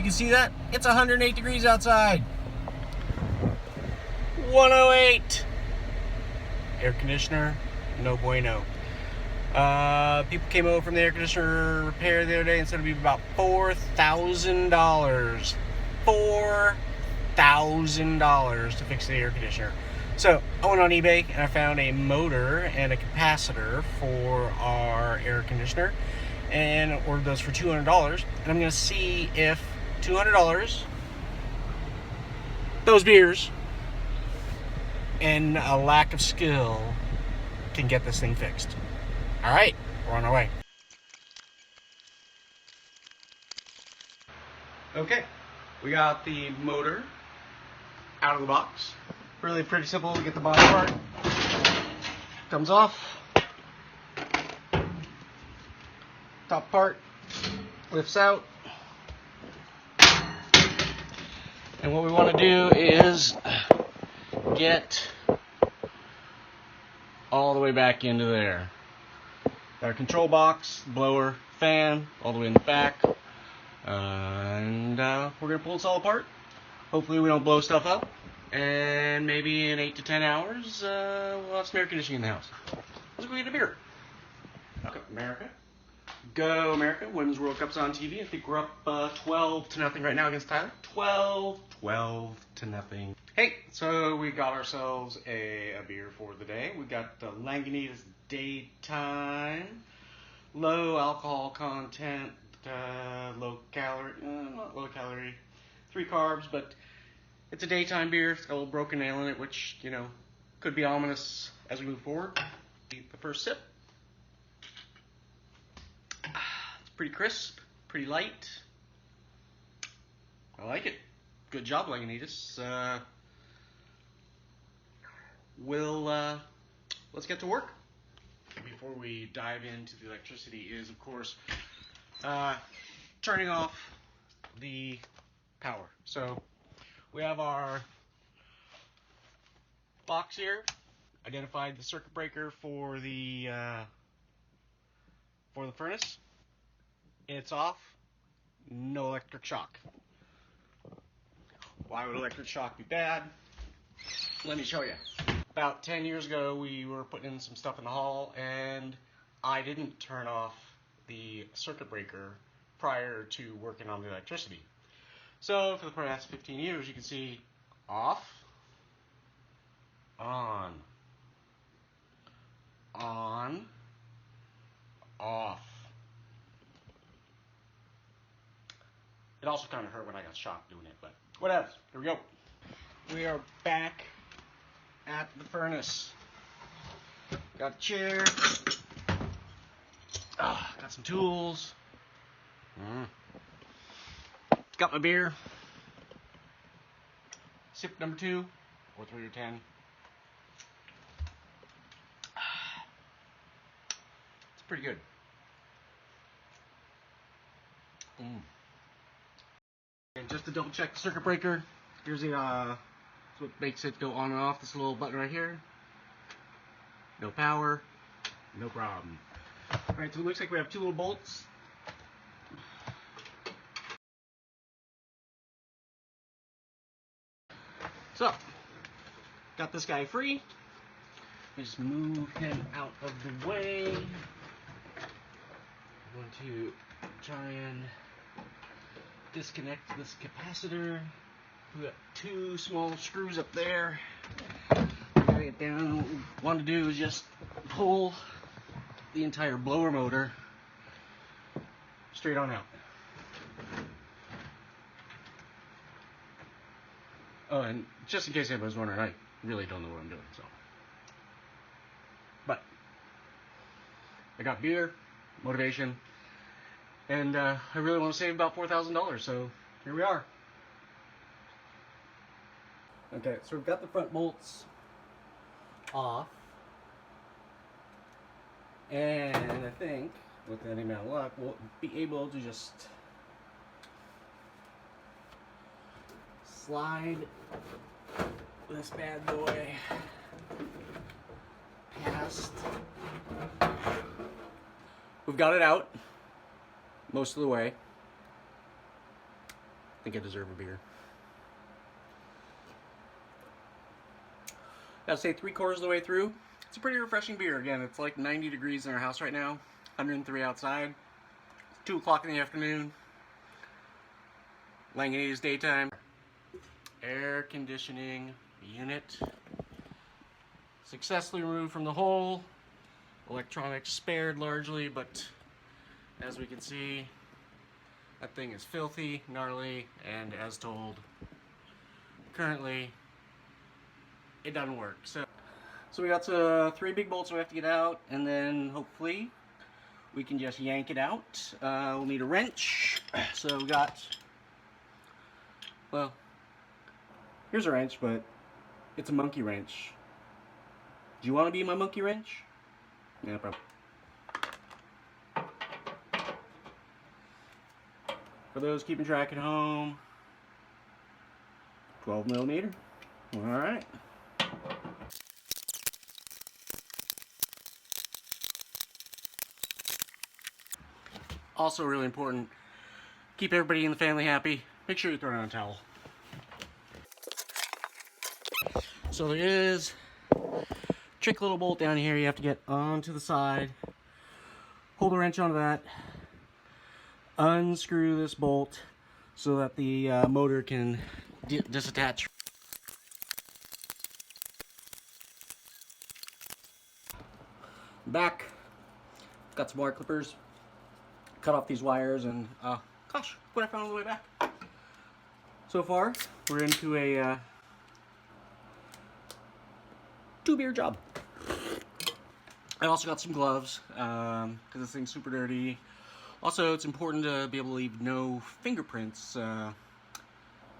you can see that. It's 108 degrees outside. 108. Air conditioner, no bueno. People came over from the air conditioner repair the other day and said it'd be about $4,000. $4,000 to fix the air conditioner. So I went on eBay and I found a motor and a capacitor for our air conditioner and ordered those for $200. And I'm going to see if $200, those beers, and a lack of skill can get this thing fixed. All right, we're on our way. Okay, we got the motor out of the box. Really pretty simple to get the bottom part. Comes off. Top part lifts out. And what we want to do is get all the way back into there. Our control box, blower, fan, all the way in the back. And we're going to pull this all apart. Hopefully we don't blow stuff up. And maybe in 8 to 10 hours, we'll have some air conditioning in the house. Let's go get a beer. Okay, America. Go America. Women's World Cup's on TV. I think we're up 12-0 right now against Thailand. 12 to nothing. Hey, so we got ourselves a beer for the day. We got Lagunitas Daytime. Low alcohol content, low calorie, not low calorie, 3 carbs, but it's a daytime beer. It's got a little broken ale in it, which, you know, could be ominous as we move forward. The first sip. It's pretty crisp, pretty light. I like it. Good job, Lagunitas. Let's get to work. Before we dive into the electricity is, of course, turning off the power. So we have our box here, identified the circuit breaker for the furnace. It's off, no electric shock. Why would electric shock be bad? Let me show you. About 10 years ago, we were putting in some stuff in the hall, and I didn't turn off the circuit breaker prior to working on the electricity. So for the past 15 years, you can see off, on, off. It also kind of hurt when I got shocked doing it, but whatever. Here we go. We are back at the furnace. Got a chair. Got some tools. Got my beer. Sip number 2, or 3 or 10. It's pretty good. And just to double check the circuit breaker, here's the what makes it go on and off. This little button right here. No power, no problem. Alright, so it looks like we have 2 little bolts. So, got this guy free. Just move him out of the way. I'm going to try and disconnect this capacitor. We got 2 small screws up there. Gotta get down. What we want to do is just pull the entire blower motor straight on out. Oh, and just in case anybody's wondering, I really don't know what I'm doing, so. But I got beer, motivation, and I really want to save about $4,000, so here we are. Okay, so we've got the front bolts off, and I think with any amount of luck, we'll be able to just slide this bad boy past. We've got it out most of the way. I think I deserve a beer. Gotta say, 3/4 of the way through, it's a pretty refreshing beer. Again, it's like 90 degrees in our house right now, 103 outside. It's 2 o'clock in the afternoon. Langanita's daytime. Air conditioning unit successfully removed from the hole. Electronics spared largely, but as we can see, that thing is filthy, gnarly, and as told, currently it doesn't work. So we got 3 big bolts we have to get out, and then hopefully we can just yank it out. We'll need a wrench. So we got, well, here's a wrench, but it's a monkey wrench. Do you want to be my monkey wrench? Yeah, probably. For those keeping track at home, 12mm. All right. Also really important, keep everybody in the family happy. Make sure you throw on a towel. So there is a trick little bolt down here you have to get onto the side. Hold the wrench onto that. Unscrew this bolt so that the motor can disattach. Back, got some wire clippers. Cut off these wires and, gosh, what I found on the way back. So far, we're into a 2-beer job. I also got some gloves, because this thing's super dirty. Also, it's important to be able to leave no fingerprints,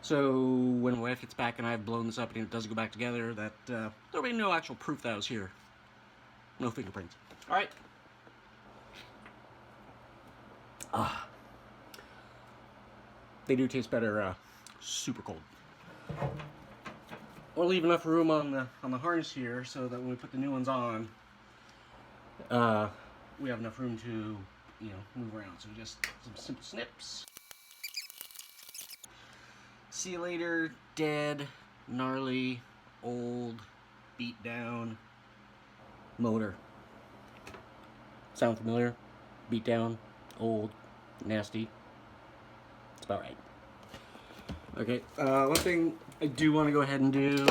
so when my wife gets back and I've blown this up and it doesn't go back together, that there'll be no actual proof that I was here. No fingerprints. Alright. They do taste better super cold. We'll leave enough room on the harness here so that when we put the new ones on, we have enough room to, you know, move around. So just some simple snips. See you later, dead, gnarly, old, beat down motor. Sound familiar? Beat down, old, nasty. That's about right. Okay, one thing I do want to go ahead and do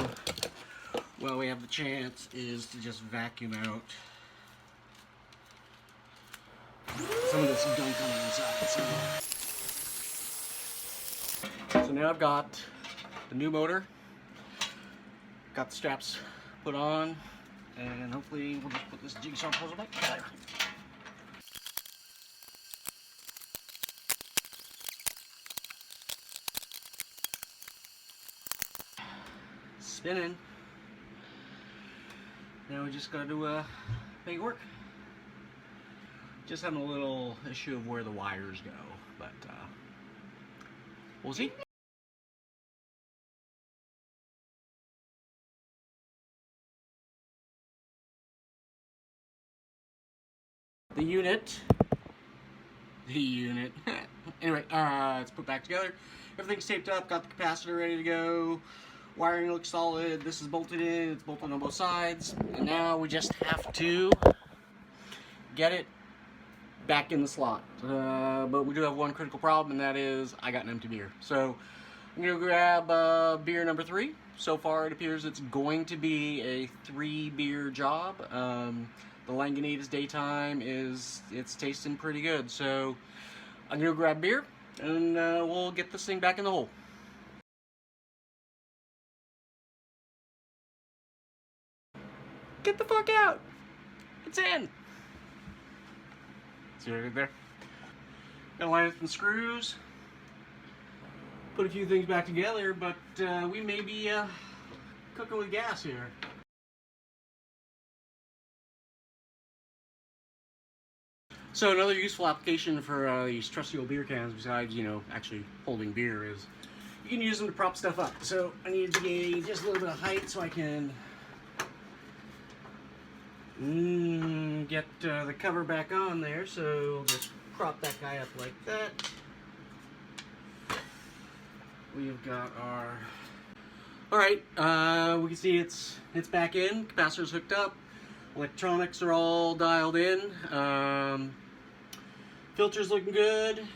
while we have the chance is to just vacuum out some of this gunk on the inside. So now I've got the new motor, got the straps put on, and hopefully we'll just put this jigsaw puzzle back together. Spinning. Now we just gotta make it work. Just having a little issue of where the wires go, but we'll see. The unit. Anyway, it's put back together. Everything's taped up, got the capacitor ready to go. Wiring looks solid. This is bolted in, it's bolted on both sides. And now we just have to get it back in the slot. But we do have one critical problem, and that is I got an empty beer. So I'm gonna grab beer number 3. So far it appears it's going to be a 3-beer job. The Langanita's daytime it's tasting pretty good. So I'm gonna grab beer and we'll get this thing back in the hole. Get the fuck out! It's in! See what I did there? Gonna line up some screws, put a few things back together, but we may be cooking with gas here. So another useful application for these trusty old beer cans, besides, you know, actually holding beer, is you can use them to prop stuff up. So I need to gain just a little bit of height so I can get the cover back on there. So we'll just prop that guy up like that. we've got our... Alright, we can see it's back in, capacitor's hooked up, electronics are all dialed in, filter's looking good.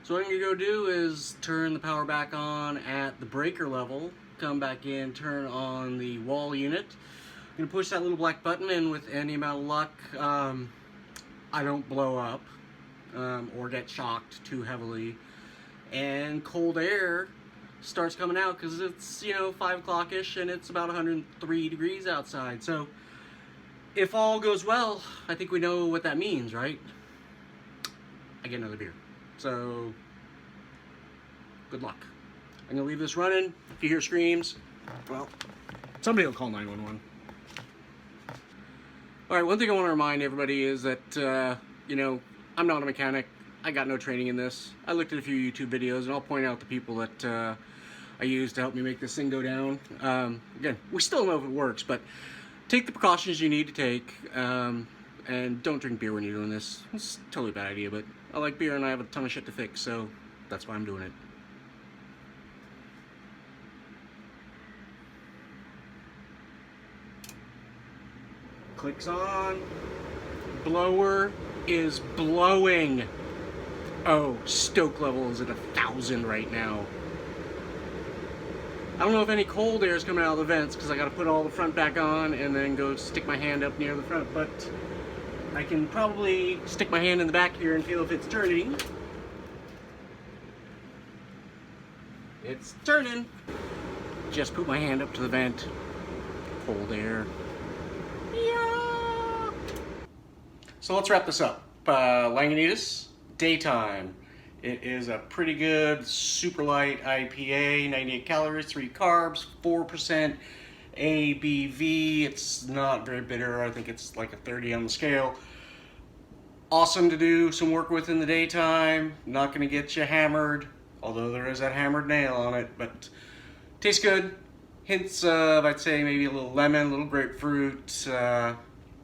So what I'm going to go do is turn the power back on at the breaker level, come back in, turn on the wall unit. I'm going to push that little black button, and with any amount of luck, I don't blow up or get shocked too heavily. And cold air starts coming out because it's, you know, 5 o'clock-ish and it's about 103 degrees outside. So if all goes well, I think we know what that means, right? I get another beer. So good luck. I'm gonna leave this running. If you hear screams, well, somebody will call 911. All right, one thing I want to remind everybody is that, you know, I'm not a mechanic. I got no training in this. I looked at a few YouTube videos, and I'll point out the people that I used to help me make this thing go down. Again, we still know if it works, but take the precautions you need to take, and don't drink beer when you're doing this. It's a totally bad idea, but I like beer and I have a ton of shit to fix, so that's why I'm doing it. Clicks on. Blower is blowing. Oh, stoke level is at 1,000 right now. I don't know if any cold air is coming out of the vents because I got to put all the front back on and then go stick my hand up near the front, but I can probably stick my hand in the back here and feel if it's turning. It's turning. Just put my hand up to the vent. Cold air. Yeah. So let's wrap this up. Lagunitas, daytime. It is a pretty good, super light IPA, 98 calories, 3 carbs, 4% ABV. It's not very bitter. I think it's like a 30 on the scale. Awesome to do some work with in the daytime. Not going to get you hammered, although there is that hammered nail on it, but tastes good. Hints of, I'd say, maybe a little lemon, a little grapefruit,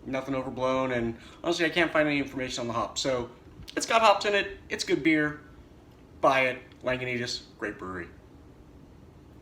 nothing overblown, and honestly, I can't find any information on the hops. So it's got hops in it. It's good beer. Buy it. Lagunitas, great brewery.